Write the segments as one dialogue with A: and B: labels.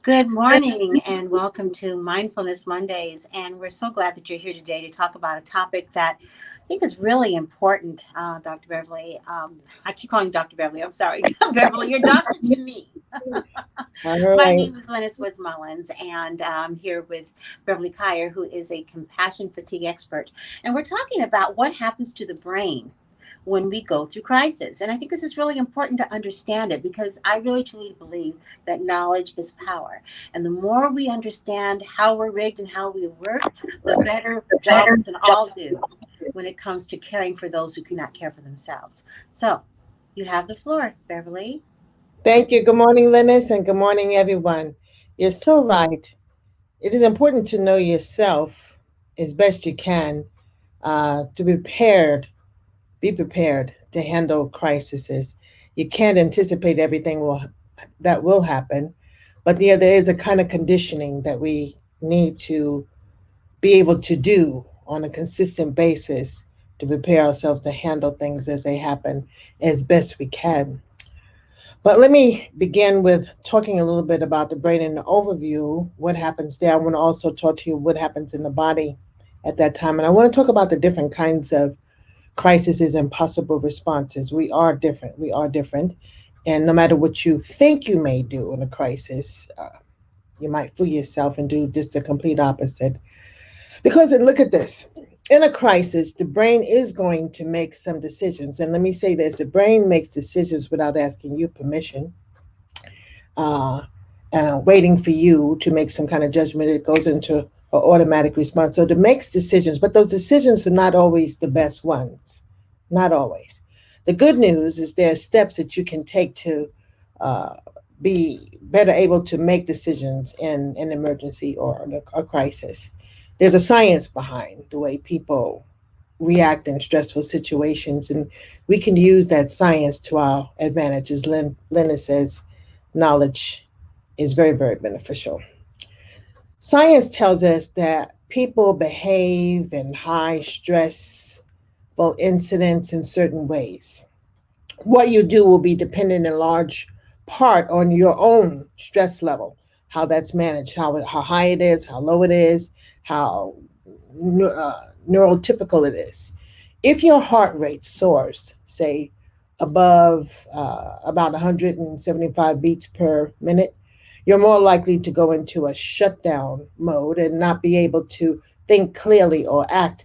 A: Good morning and welcome to Mindfulness Mondays. And we're so glad that you're here today to talk about a topic that I think is really important, Dr. Beverly. I keep calling you Dr. Beverly. I'm sorry, Beverly, you're doctor to me.
B: All
A: My
B: right.
A: name is Lennis Mullins, and I'm here with Beverly Kyer, who is a compassion fatigue expert. And we're talking about what happens to the brain when we go through crisis. And I think this is really important to understand it because I really truly believe that knowledge is power. And the more we understand how we're rigged and how we work, the better job we can all do when it comes to caring for those who cannot care for themselves. So you have the floor, Beverly.
B: Thank you. Good morning, Lennis, and good morning, everyone. You're so right. It is important to know yourself as best you can to be prepared. Be prepared to handle crises. You can't anticipate everything that will happen, but yeah, there is a kind of conditioning that we need to be able to do on a consistent basis to prepare ourselves to handle things as they happen as best we can. But let me begin with talking a little bit about the brain and the overview, what happens there. I want to also talk to you what happens in the body at that time. And I want to talk about the different kinds of crises and possible responses. We are different. We are different. And no matter what you think you may do in a crisis, you might fool yourself and do just the complete opposite. Because, and look at this, in a crisis, the brain is going to make some decisions. And let me say this, the brain makes decisions without asking you permission, uh, waiting for you to make some kind of judgment. It goes into an automatic response. So it makes decisions, but those decisions are not always the best ones. Not always. The good news is there are steps that you can take to uh, be better able to make decisions in an emergency or a crisis. There's a science behind the way people react in stressful situations, and we can use that science to our advantage. As Lena says, knowledge is very, very beneficial. Science tells us that people behave in high stressful incidents in certain ways. What you do will be dependent in large part on your own stress level, how that's managed, how high it is, how low it is, how neurotypical it is. If your heart rate soars, say above about 175 beats per minute, you're more likely to go into a shutdown mode and not be able to think clearly or act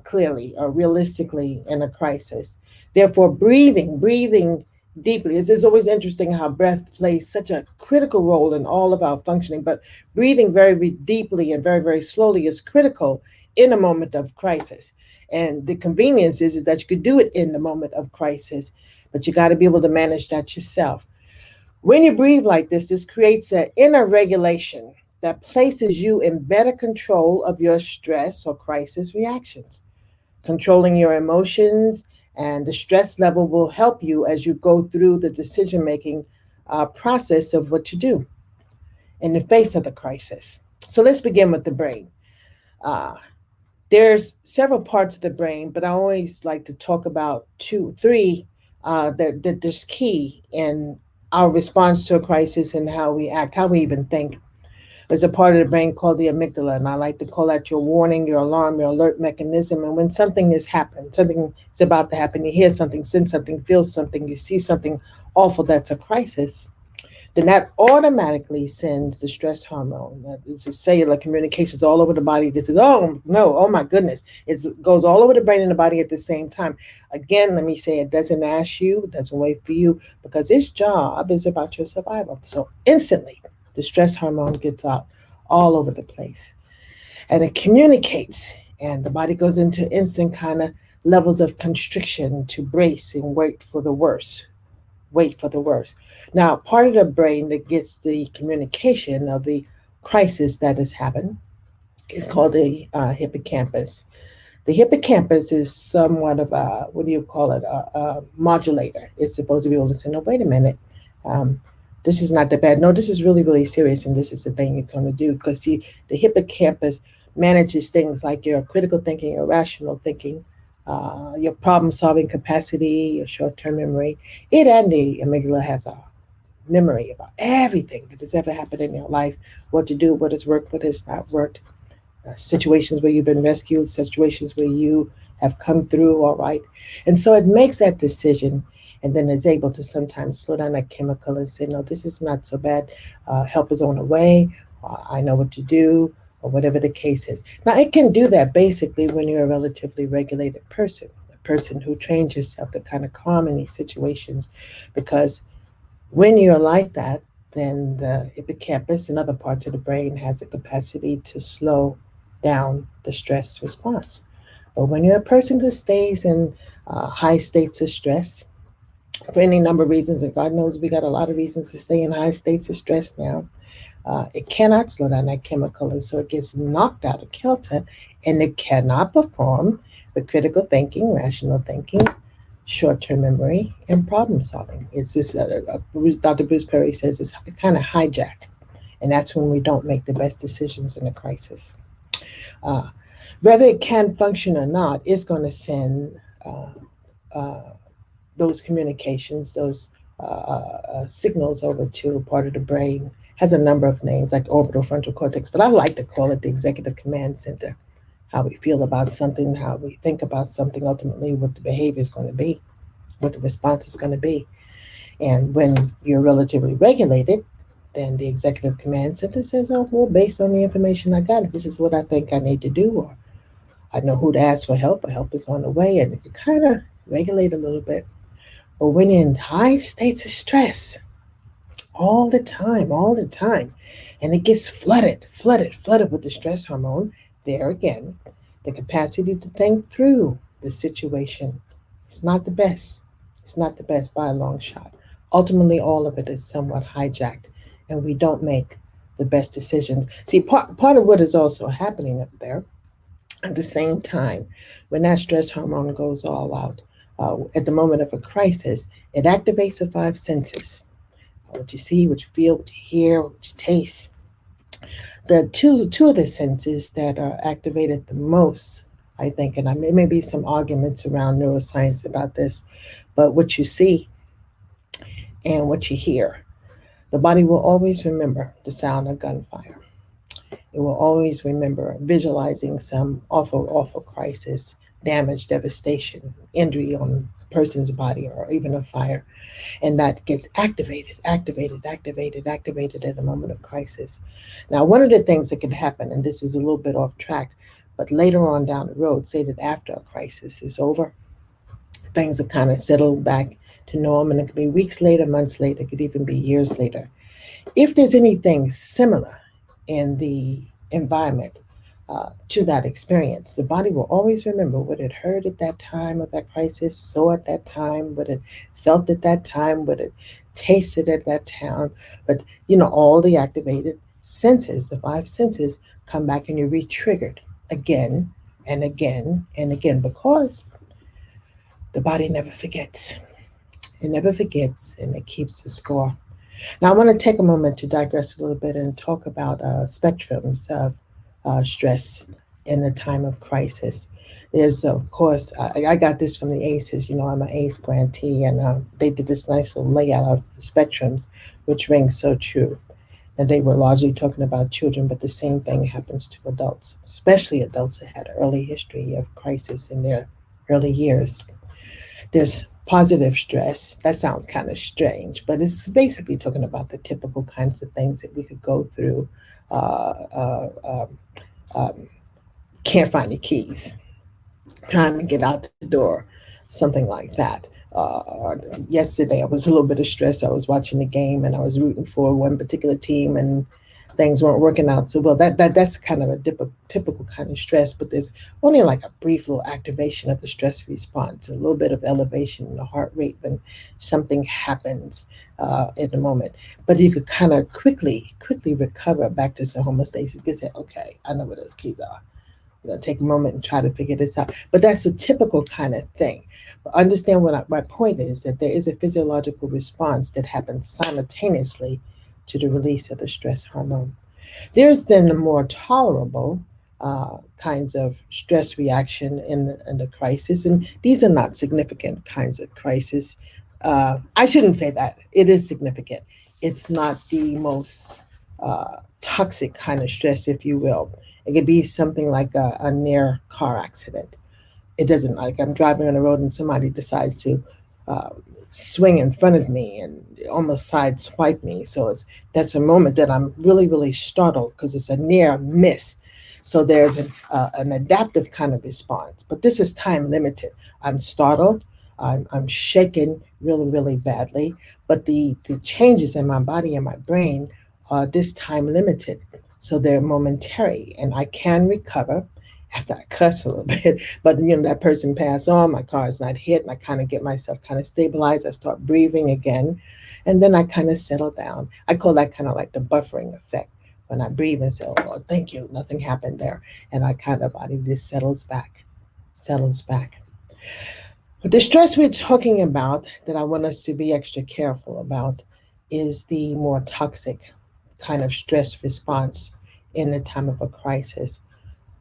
B: clearly or realistically in a crisis. Therefore, breathing deeply. It is always interesting how breath plays such a critical role in all of our functioning, but breathing very deeply and very slowly is critical in a moment of crisis. And the convenience is that you could do it in the moment of crisis, but you got to be able to manage that yourself. When you breathe like this creates an inner regulation that places you in better control of your stress or crisis reactions. Controlling your emotions and the stress level will help you as you go through the decision making process of what to do in the face of the crisis. So let's begin with the brain. Uh, there's several parts of the brain, but I always like to talk about two, three that is key in our response to a crisis and how we act, how we even think. There's a part of the brain called the amygdala, and I like to call that your warning, your alarm, your alert mechanism. And when something has happened, something is about to happen, you hear something, sense something, feel something, you see something awful that's a crisis, then that automatically sends the stress hormone. That is the cellular communications all over the body. This is, oh no, oh my goodness. It goes all over the brain and the body at the same time. Again, let me say it doesn't ask you, it doesn't wait for you, because its job is about your survival. So instantly, the stress hormone gets out all over the place. And it communicates, and the body goes into instant kind of levels of constriction to brace and wait for the worst. Now, part of the brain that gets the communication of the crisis that has happened is called the hippocampus. The hippocampus is somewhat of a, what do you call it, a modulator. It's supposed to be able to say, no, wait a minute. Um, this is not that bad. No, this is really serious, and this is the thing you're going to do. Because, see, the hippocampus manages things like your critical thinking, your rational thinking, your problem solving capacity, your short term memory. It and the amygdala has a memory about everything that has ever happened in your life, what to do, what has worked, what has not worked, situations where you've been rescued, situations where you have come through all right. And so it makes that decision and then is able to sometimes slow down that chemical and say, no, this is not so bad. Help is on the way. I know what to do, or whatever the case is. Now, it can do that basically when you're a relatively regulated person, a person who trains yourself to kind of calm in these situations, because when you're like that, then the hippocampus and other parts of the brain has the capacity to slow down the stress response. But when you're a person who stays in high states of stress for any number of reasons, and God knows we got a lot of reasons to stay in high states of stress now, it cannot slow down that chemical, and so it gets knocked out of kilter, and it cannot perform the critical thinking, rational thinking, short-term memory, and problem solving. It's this. Dr. Bruce Perry says it's kind of hijacked, and that's when we don't make the best decisions in a crisis. Uh, Whether it can function or not, it's going to send uh, those communications, those signals over to a part of the brain. Has a number of names like orbital frontal cortex, but I like to call it the executive command center. How we feel about something, how we think about something, ultimately what the behavior is going to be, what the response is going to be. And when you're relatively regulated, then the executive command center says, oh, well, based on the information I got, this is what I think I need to do, or I know who to ask for help, or help is on the way. And if you kind of regulate a little bit, but when you're in high states of stress, all the time, and it gets flooded with the stress hormone, there again, the capacity to think through the situation is not the best. It's not the best by a long shot. Ultimately, all of it is somewhat hijacked, and we don't make the best decisions. See, part of what is also happening up there at the same time, when that stress hormone goes all out, at the moment of a crisis, it activates the five senses: what you see, what you feel, what you hear, what you taste. The two of the senses that are activated the most, I think, and may be some arguments around neuroscience about this, but what you see and what you hear, the body will always remember the sound of gunfire. It will always remember visualizing some awful crisis, damage, devastation, injury on a person's body, or even a fire. And that gets activated at a moment of crisis. Now, one of the things that can happen, and this is a little bit off track, but later on down the road, say that after a crisis is over, things are kind of settled back to norm, and it could be weeks later, months later, it could even be years later. If there's anything similar in the environment to that experience, the body will always remember what it heard at that time of that crisis, saw at that time, what it felt at that time, what it tasted at that time. But all the activated senses, the five senses, come back and you're re-triggered again and again and again, because the body never forgets. It never forgets, and it keeps the score. Now, I want to take a moment to digress a little bit and talk about spectrums of stress in a time of crisis. There's, of course, I got this from the ACEs. I'm an ACE grantee, and they did this nice little layout of the spectrums, which rings so true. And they were largely talking about children, but the same thing happens to adults, especially adults that had an early history of crisis in their early years. There's positive stress. That sounds kind of strange, but it's basically talking about the typical kinds of things that we could go through. Uh, uh, um, um, can't find your keys, trying to get out the door, something like that. Yesterday, I was a little bit of stress. I was watching the game and I was rooting for one particular team, and things weren't working out so well. That's kind of a typical kind of stress, but there's only like a brief little activation of the stress response, a little bit of elevation in the heart rate when something happens in the moment. But you could kind of quickly recover back to some homeostasis. You can say, okay, I know where those keys are. Take a moment and try to figure this out. But that's a typical kind of thing. But understand my point is that there is a physiological response that happens simultaneously to the release of the stress hormone. There's then the more tolerable kinds of stress reaction in the crisis, and these are not significant kinds of crisis. I shouldn't say that. It is significant. it's not the most toxic kind of stress, if you will. It could be something like a near car accident. It doesn't, like I'm driving on the road and somebody decides to uh, swing in front of me and almost side swipe me. So it's that's a moment that I'm really really startled because it's a near miss. So there's an adaptive kind of response, but this is time limited. I'm startled. I'm shaken really really badly, but the changes in my body and my brain are this time limited. So they're momentary, and I can recover after I cuss a little bit. But that person passed on, my car is not hit, and I kind of get myself kind of stabilized. I start breathing again, and then I kind of settle down. I call that kind of like the buffering effect. When I breathe and say, "Oh Lord, thank you," nothing happened there, and I kind of body just settles back, settles back. But the stress we're talking about that I want us to be extra careful about is the more toxic kind of stress response in the time of a crisis.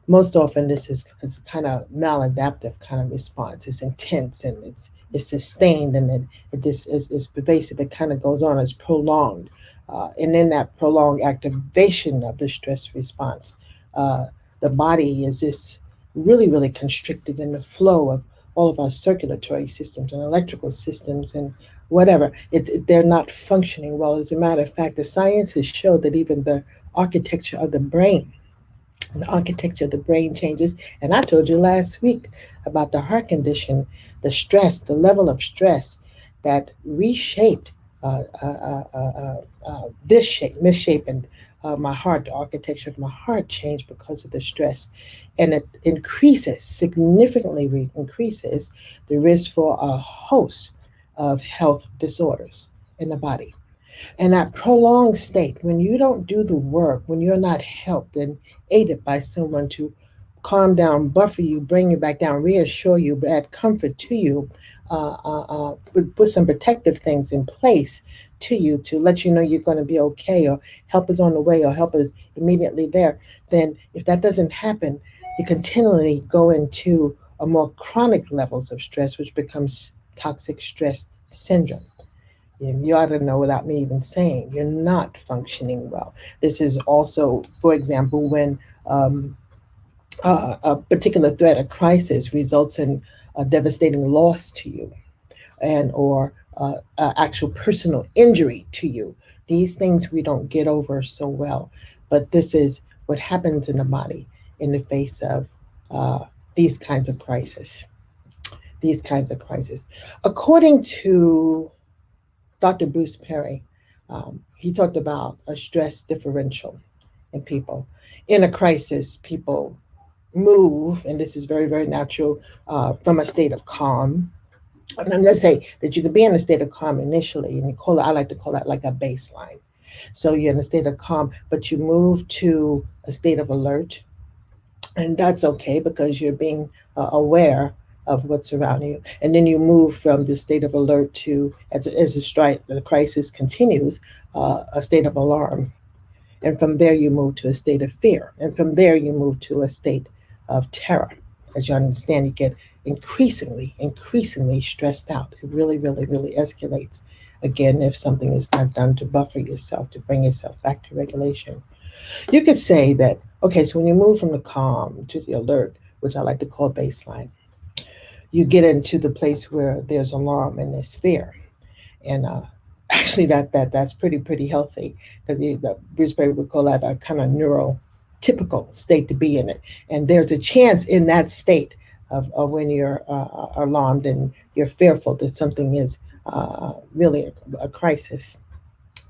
B: Most often this is kind of maladaptive kind of response. It's intense and it's sustained, and it just is pervasive. It kind of goes on, it's prolonged. And in that prolonged activation of the stress response, uh, the body is just really really constricted in the flow of all of our circulatory systems and electrical systems and whatever. They're not functioning well. As a matter of fact, the science has showed that even the architecture of the brain the architecture of the brain changes. And I told you last week about the heart condition, the stress, the level of stress that reshaped this shape, misshapen my heart. The architecture of my heart changed because of the stress. And it increases, significantly increases the risk for a host of health disorders in the body. And that prolonged state, when you don't do the work, when you're not helped and aided by someone to calm down, buffer you, bring you back down, reassure you, add comfort to you, put some protective things in place to you to let you know you're going to be okay, or help is on the way, or help is immediately there, then if that doesn't happen, you continually go into a more chronic levels of stress, which becomes toxic stress syndrome. And you ought to know without me even saying you're not functioning well. This is also, for example, when a particular threat, a crisis, results in a devastating loss to you, and or actual personal injury to you. These things we don't get over so well, but this is what happens in the body in the face of uh, these kinds of crises. These kinds of crises, according to Dr. Bruce Perry, he talked about a stress differential in people. In a crisis, people move, and this is very, very natural, from a state of calm. And let's say that you could be in a state of calm initially, and you call it, I like to call that like a baseline. So you're in a state of calm, but you move to a state of alert, and that's okay because you're being aware of what's around you, and then you move from the state of alert to, as the crisis continues, a state of alarm, and from there you move to a state of fear, and from there you move to a state of terror. As you understand, you get increasingly stressed out. It really really really escalates, again, if something is not done to buffer yourself, to bring yourself back to regulation. You could say that, okay, so when you move from the calm to the alert, which I like to call baseline, you get into the place where there's alarm and there's fear. And actually, that's pretty healthy, because Bruce Perry would call that a kind of neurotypical state to be in it. And there's a chance in that state of when you're alarmed and you're fearful that something is really a crisis.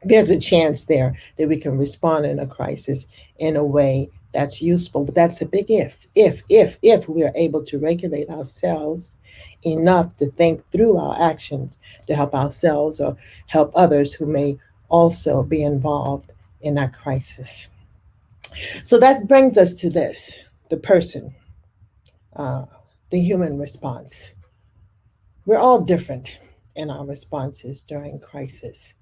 B: There's a chance there that we can respond in a crisis in a way that's useful. But that's a big if. If we are able to regulate ourselves enough to think through our actions to help ourselves or help others who may also be involved in that crisis. So that brings us to this: the person, uh, the human response. We're all different in our responses during crisis.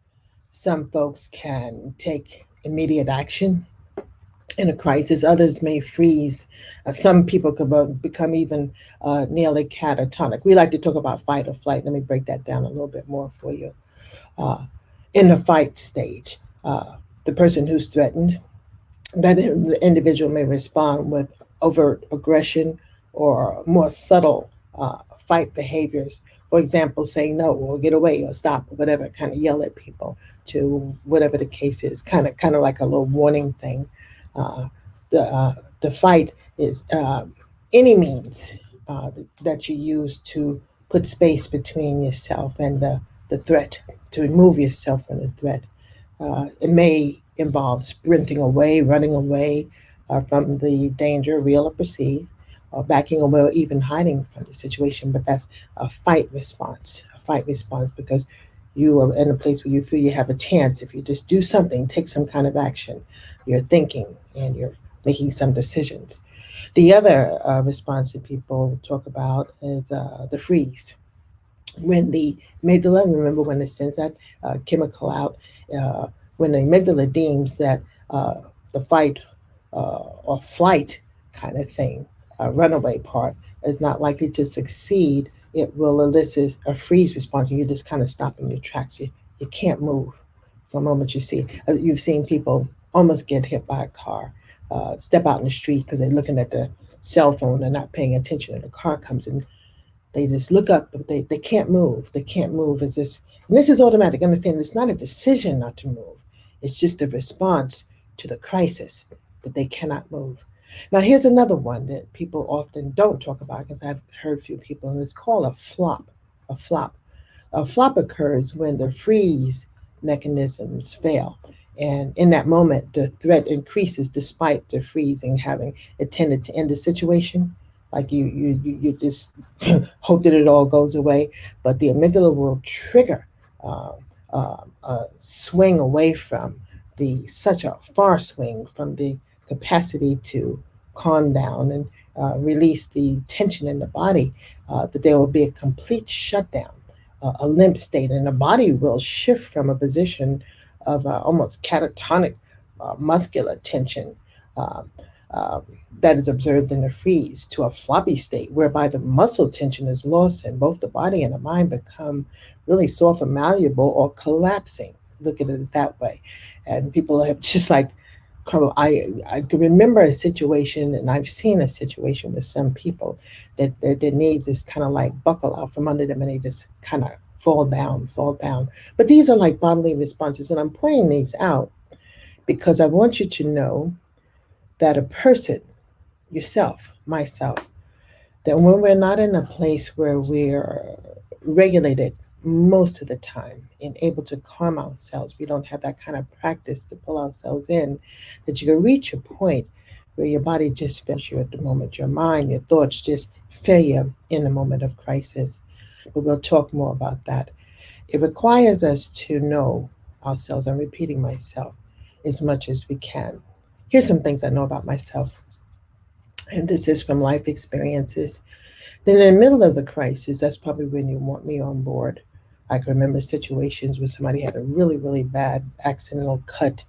B: Some folks can take immediate action in a crisis, others may freeze. Some people could become even nearly catatonic. We like to talk about fight or flight. Let me break that down a little bit more for you. Uh, In the fight stage, the person who's threatened, the individual may respond with overt aggression or more subtle fight behaviors. For example, saying no, or get away, or stop, or whatever, kind of yell at people to whatever the case is, kind of like a little warning thing. Uh, the fight is any means that you use to put space between yourself and the threat, to remove yourself from the threat. It may involve sprinting away, running away from the danger, real or perceived, or backing away, or even hiding from the situation. But that's a fight response. A fight response because you are in a place where you feel you have a chance. If you just do something, take some kind of action, you're thinking and you're making some decisions. The other response that people talk about is the freeze. When the amygdala, remember when it sends that chemical out, uh, when the amygdala deems that uh, the fight or flight kind of thing, runaway part, is not likely to succeed, it will elicit a freeze response, and you just kind of stop in your tracks. You can't move for a moment. You've seen people almost get hit by a car, step out in the street because they're looking at the cell phone and not paying attention, and the car comes in, they just look up, but they can't move. They can't move. And this is automatic. Understand, it's not a decision not to move. It's just a response to the crisis that they cannot move. Now, here's another one that people often don't talk about because I've heard a few people, and it's called a flop. A flop. A flop occurs when the freeze mechanisms fail. And in that moment, the threat increases despite the freezing having intended to end the situation. Like you just hope that it all goes away, but the amygdala will trigger um, a swing away from the such a far swing from the capacity to calm down and release the tension in the body, that there will be a complete shutdown, a limp state, and the body will shift from a position of almost catatonic muscular tension. Um, um, that is observed in the freeze to a floppy state whereby the muscle tension is lost and both the body and the mind become really soft and malleable or collapsing. Look at it that way. And people have just like, I can remember a situation, and I've seen a situation with some people that their knees is kind of like buckle out from under them and they just kind of fall down, fall down. But these are like bodily responses. And I'm pointing these out because I want you to know that a person, yourself, myself, that when we're not in a place where we're regulated most of the time and able to calm ourselves, we don't have that kind of practice to pull ourselves in, that you can reach a point where your body just fails you at the moment, your mind, your thoughts just fail you in a moment of crisis. But we'll talk more about that. It requires us to know ourselves. I'm repeating myself as much as we can. Here's some things I know about myself, and this is from life experiences. Then, in the middle of the crisis, that's probably when you want me on board. I can remember situations where somebody had a really, really bad accidental cut,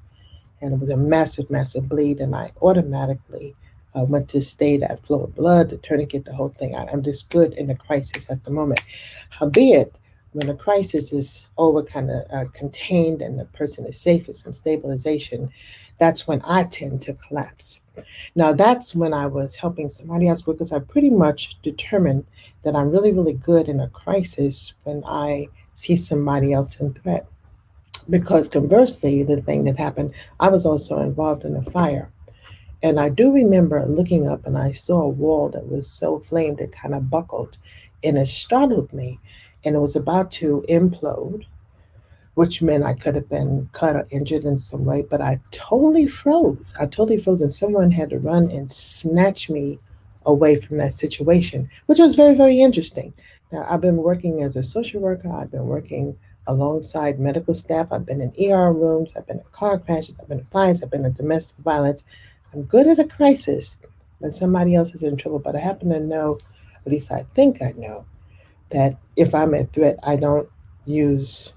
B: and it was a massive, massive bleed, and I automatically went to stay that flow of blood, the tourniquet, the whole thing. I'm just good in the crisis at the moment. Howbeit, when the crisis is over, kind of contained, and the person is safe with some stabilization, that's when I tend to collapse. Now, that's when I was helping somebody else because I pretty much determined that I'm really, really good in a crisis when I see somebody else in threat. Because conversely, the thing that happened, I was also involved in a fire. And I do remember looking up and I saw a wall that was so flamed it kind of buckled, and it startled me. And it was about to implode, which meant I could have been cut or injured in some way, but I totally froze. I totally froze, and someone had to run and snatch me away from that situation, which was very, very interesting. Now, I've been working as a social worker, I've been working alongside medical staff, I've been in ER rooms, I've been in car crashes, I've been in fires, I've been in domestic violence. I'm good at a crisis when somebody else is in trouble, but I happen to know, at least I think I know, that if I'm at threat, I don't use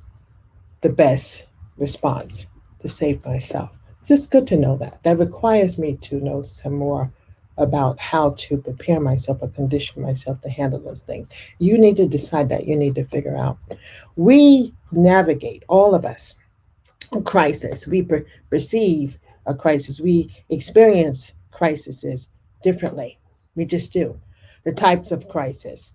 B: the best response to save myself. It's just good to know that. That requires me to know some more about how to prepare myself or condition myself to handle those things. You need to decide that. You need to figure out. We navigate, all of us, crisis. We perceive a crisis. We experience crises differently. We just do. The types of crisis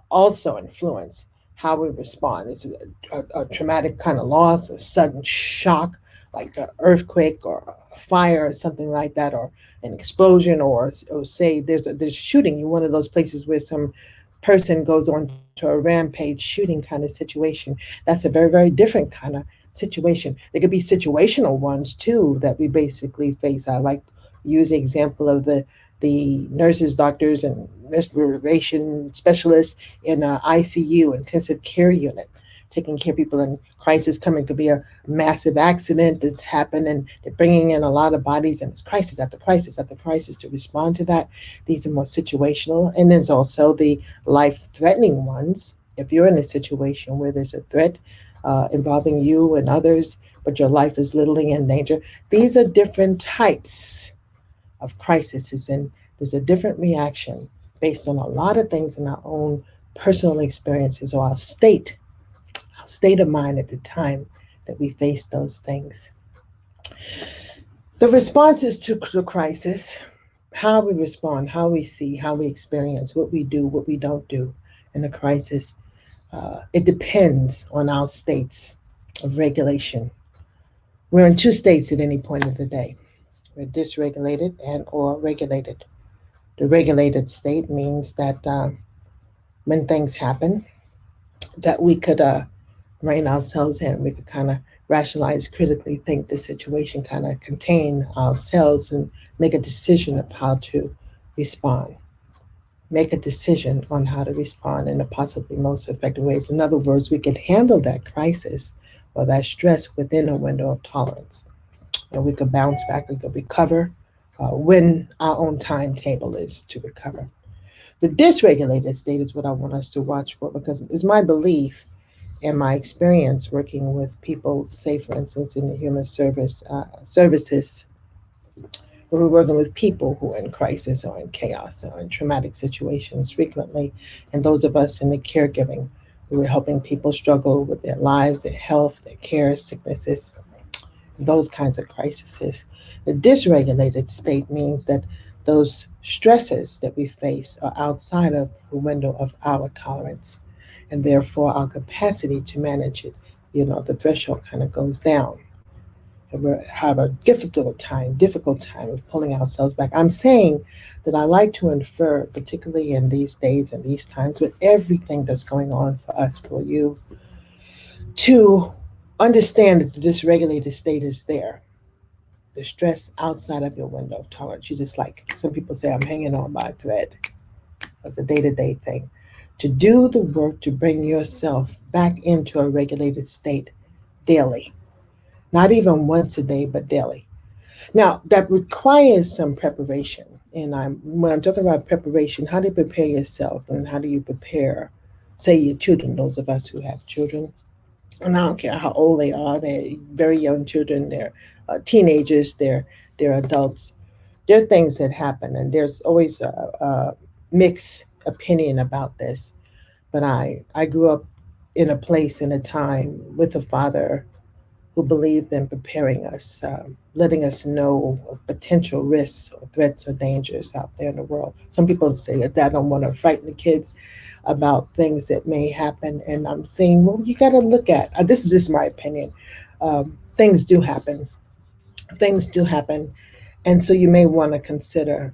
B: also influence how we respond. It's a traumatic kind of loss, a sudden shock, like an earthquake or a fire or something like that, or an explosion, or say there's a shooting. You're one of those places where some person goes on to a rampage shooting kind of situation. That's a very, very different kind of situation. There could be situational ones too that we basically face. I like use the example of the nurses, doctors, and respiration specialists in a ICU, intensive care unit, taking care of people in crisis. Coming could be a massive accident that's happened, and they're bringing in a lot of bodies, and it's crisis after crisis after crisis to respond to that. These are more situational, and there's also the life-threatening ones. If you're in a situation where there's a threat involving you and others, but your life is literally in danger. These are different types of crises, and there's a different reaction based on a lot of things in our own personal experiences or our state of mind at the time that we face those things. The responses to the crisis, how we respond, how we see, how we experience, what we do, what we don't do in a crisis, it depends on our states of regulation. We're in two states at any point of the day. We're dysregulated and or regulated. The regulated state means that when things happen, that we could rein ourselves in. We could kind of rationalize, critically think the situation, kind of contain ourselves and make a decision of how to respond. Make a decision on how to respond in the possibly most effective ways. In other words, we could handle that crisis or that stress within a window of tolerance. And we could bounce back, we could recover when our own timetable is to recover. The dysregulated state is what I want us to watch for because it's my belief and my experience working with people, say for instance in the human services, where we're working with people who are in crisis or in chaos or in traumatic situations frequently, and those of us in the caregiving, we were helping people struggle with their lives, their health, their care, sicknesses, those kinds of crises. The dysregulated state means that those stresses that we face are outside of the window of our tolerance, and therefore our capacity to manage it, the threshold kind of goes down. And we have a difficult time of pulling ourselves back. I'm saying that I like to infer, particularly in these days and these times, with everything that's going on for us, for you, to understand that the dysregulated state is there. The stress outside of your window of tolerance. You just like some people say, I'm hanging on by a thread. That's a day-to-day thing. To do the work to bring yourself back into a regulated state daily. Not even once a day, but daily. Now, that requires some preparation. And when I'm talking about preparation, how do you prepare yourself and how do you prepare, say, your children, those of us who have children? And I don't care how old they are, they're very young children, they're teenagers, they're adults. There are things that happen, and there's always a mixed opinion about this. But I grew up in a place in a time with a father who believed in preparing us, letting us know of potential risks or threats or dangers out there in the world. Some people say that I don't want to frighten the kids about things that may happen, and I'm saying, well, you got to look at this is just my opinion. Things do happen. Things do happen, and so you may want to consider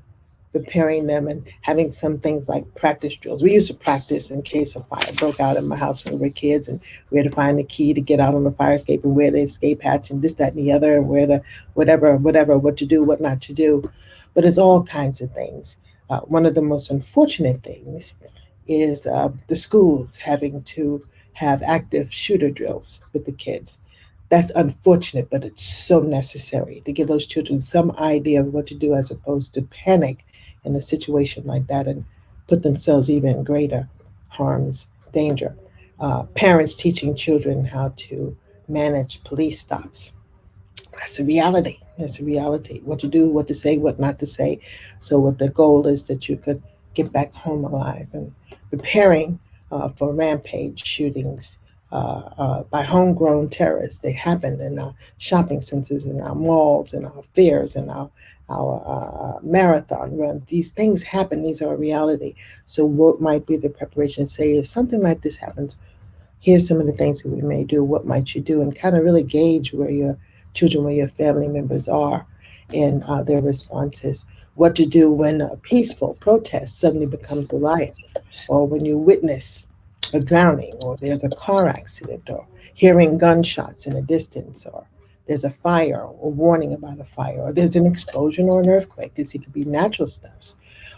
B: preparing them and having some things like practice drills. We used to practice in case a fire broke out in my house when we were kids, and we had to find the key to get out on the fire escape and where the escape hatch and this, that, and the other, and where the whatever, what to do, what not to do. But it's all kinds of things. One of the most unfortunate things is the schools having to have active shooter drills with the kids. That's unfortunate, but it's so necessary to give those children some idea of what to do as opposed to panic in a situation like that and put themselves even in greater harm's danger. Parents teaching children how to manage police stops. That's a reality. That's a reality. What to do, what to say, what not to say. So, what the goal is that you could get back home alive and preparing for rampage shootings, by homegrown terrorists. They happen in our shopping centers, in our malls, in our fairs, in our marathon run. These things happen. These are a reality. So what might be the preparation? Say if something like this happens, here's some of the things that we may do. What might you do? And kind of really gauge where your children, where your family members are in their responses. What to do when a peaceful protest suddenly becomes a riot, or when you witness a drowning, or there's a car accident, or hearing gunshots in a distance, or there's a fire, or warning about a fire, or there's an explosion or an earthquake. This could be natural stuff.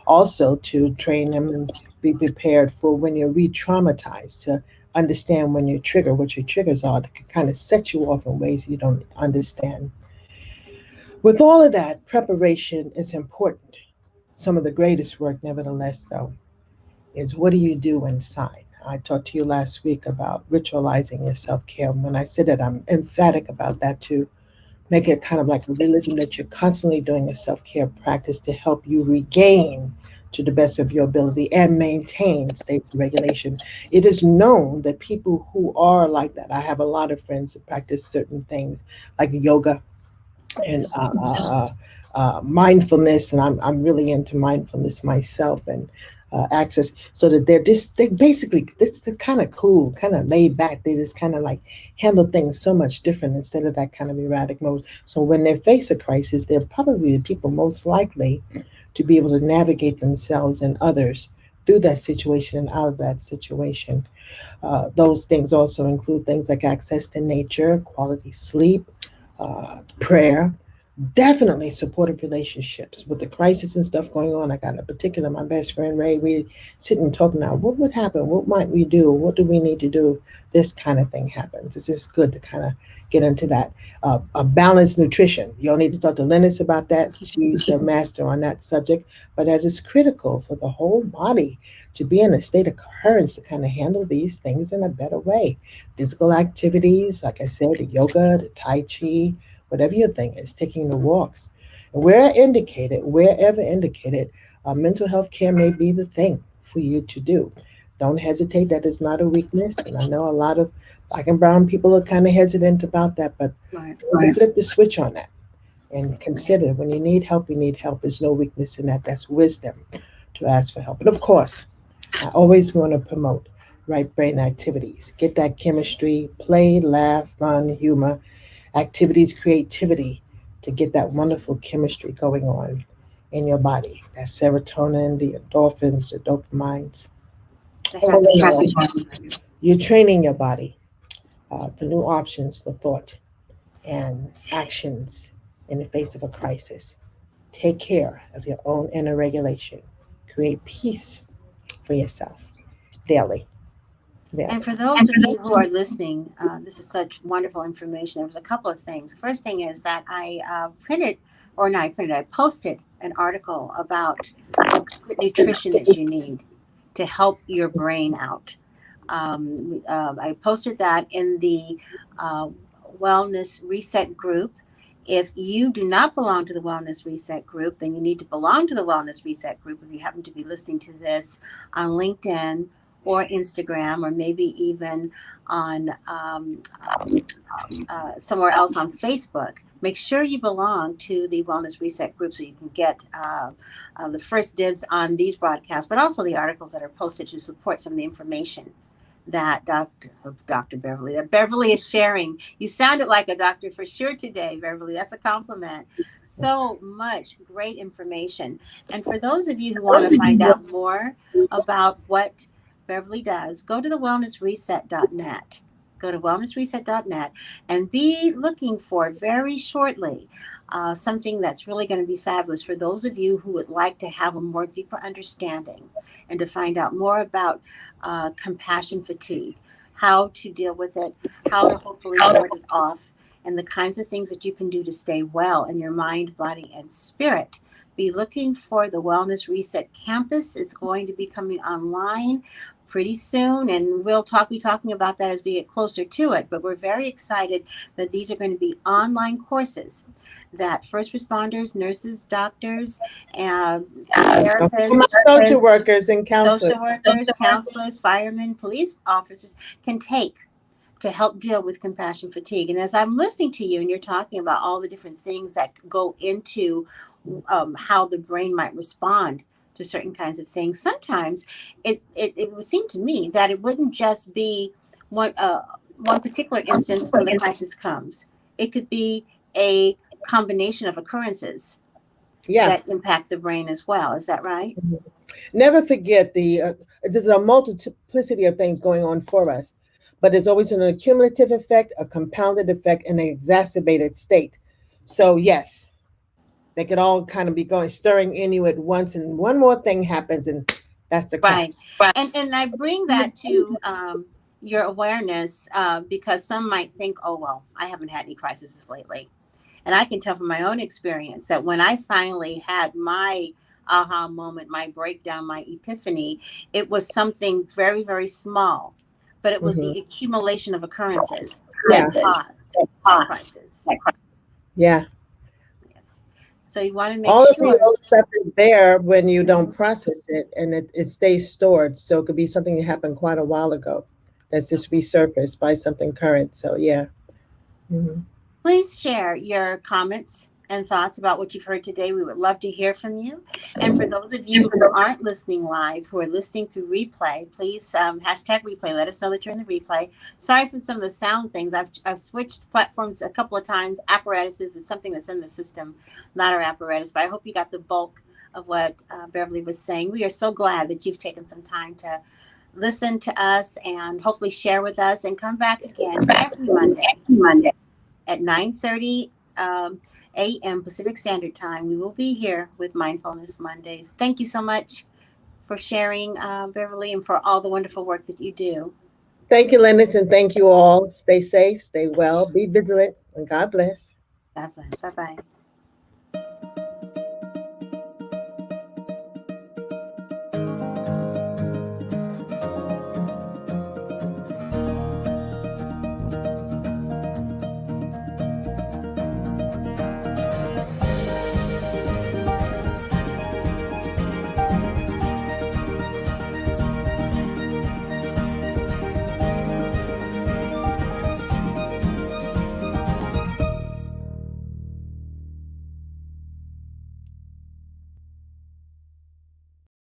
B: Also, to train them and be prepared for when you're re-traumatized, to understand when you trigger, what your triggers are, that can kind of set you off in ways you don't understand. With all of that, preparation is important. Some of the greatest work, nevertheless, though, is what do you do inside? I talked to you last week about ritualizing your self care. When I said that, I'm emphatic about that too. Make it kind of like a religion that you're constantly doing a self care practice to help you regain to the best of your ability and maintain states of regulation. It is known that people who are like that, I have a lot of friends who practice certain things like yoga and mindfulness, and I'm really into mindfulness myself, and access, so that they basically, they're kind of cool, kind of laid back. They just kind of like handle things so much different instead of that kind of erratic mode. So when they face a crisis, they're probably the people most likely to be able to navigate themselves and others through that situation and out of that situation. Those things also include things like access to nature, quality sleep, prayer, definitely supportive relationships. With the crisis and stuff going on, I got a particular, my best friend Ray, we sitting and talking now, what would happen? What might we do? What do we need to do if this kind of thing happens? It's just good to kind of get into that. A balanced nutrition. You'll need to talk to Lennis about that. She's the master on that subject. But that is critical for the whole body to be in a state of coherence to kind of handle these things in a better way. Physical activities, like I said, the yoga, the Tai Chi, whatever your thing is, taking the walks. And wherever indicated, mental health care may be the thing for you to do. Don't hesitate. That is not a weakness. And I know a lot of black and brown people are kind of hesitant about that, but
A: Right.
B: flip the switch on that and consider when you need help, you need help. There's no weakness in that. That's wisdom to ask for help. And of course, I always want to promote right brain activities. Get that chemistry, play, laugh, fun, humor, activities, creativity to get that wonderful chemistry going on in your body. That serotonin, the endorphins, the dopamines.
A: The
B: All
A: happy
B: in all,
A: hormones.
B: you're training your body for new options for thought and actions in the face of a crisis. Take care of your own inner regulation. Create peace for yourself daily.
A: And
B: Daily.
A: for those of you who are listening, this is such wonderful information. There was a couple of things. First thing is that I printed, or not I printed, I posted an article about the good nutrition that you need to help your brain out. I posted that in the uh, Wellness Reset group. If you do not belong to the Wellness Reset group, then you need to belong to the Wellness Reset group if you happen to be listening to this on LinkedIn or Instagram, or maybe even on somewhere else on Facebook. Make sure you belong to the Wellness Reset group so you can get the first dibs on these broadcasts, but also the articles that are posted to support some of the information that Dr. Beverly, that Beverly is sharing. You sounded like a doctor for sure today, Beverly. That's a compliment. So much great information. And for those of you who want to find out more about what Beverly does, go to the wellnessreset.net. Go to wellnessreset.net and be looking for very shortly something that's really going to be fabulous for those of you who would like to have a more deeper understanding and to find out more about compassion fatigue, how to deal with it, how to hopefully ward it off, and the kinds of things that you can do to stay well in your mind, body, and spirit. Be looking for the Wellness Reset Campus. It's going to be coming online pretty soon, and be talking about that as we get closer to it. But we're very excited that these are going to be online courses that first responders, nurses, doctors, and therapists,
B: Social workers and counselors.
A: social workers, counselors, firemen, police officers can take to help deal with compassion fatigue. And as I'm listening to you and you're talking about all the different things that go into how the brain might respond to certain kinds of things, sometimes it would seem to me that it wouldn't just be one, one particular instance when the crisis comes. It could be a combination of occurrences
B: Yeah.
A: that impact the brain as well. Is that right?
B: Mhm. Never forget there's a multiplicity of things going on for us, but there's always an accumulative effect, a compounded effect, and an exacerbated state. So yes, they could all kind of be going stirring in you at once, and one more thing happens, and that's the crash.
A: Right. And I bring that to your awareness because some might think, oh, well, I haven't had any crises lately. And I can tell from my own experience that when I finally had my aha moment, my breakdown, my epiphany, it was something very, very small, but it was
B: Hmm.
A: the accumulation of occurrences
B: Yeah,
A: that caused that crisis.
B: yeah.
A: Yes. So you want to make
B: All of the
A: sure.
B: old stuff is there when you don't
A: Mhm.
B: process it, and it stays stored. So it could be something that happened quite a while ago that's just
A: Okay.
B: resurfaced by something current. So yeah. Hmm.
A: Please share your comments and thoughts about what you've heard today. We would love to hear from you. And for those of you who aren't listening live, who are listening through replay, please hashtag replay. Let us know that you're in the replay. Sorry for some of the sound things. I've switched platforms a couple of times. Apparatuses is something that's in the system, not our apparatus. But I hope you got the bulk of what Beverly was saying. We are so glad that you've taken some time to listen to us and hopefully share with us and come back again every Monday at 9:30 a.m. Pacific Standard Time. We will be here with Mindfulness Mondays. Thank you so much for sharing, Beverly, and for all the wonderful work that you do.
B: Thank you, Lennis, and thank you all. Stay safe, stay well, be vigilant, and God bless.
A: God bless. Bye bye.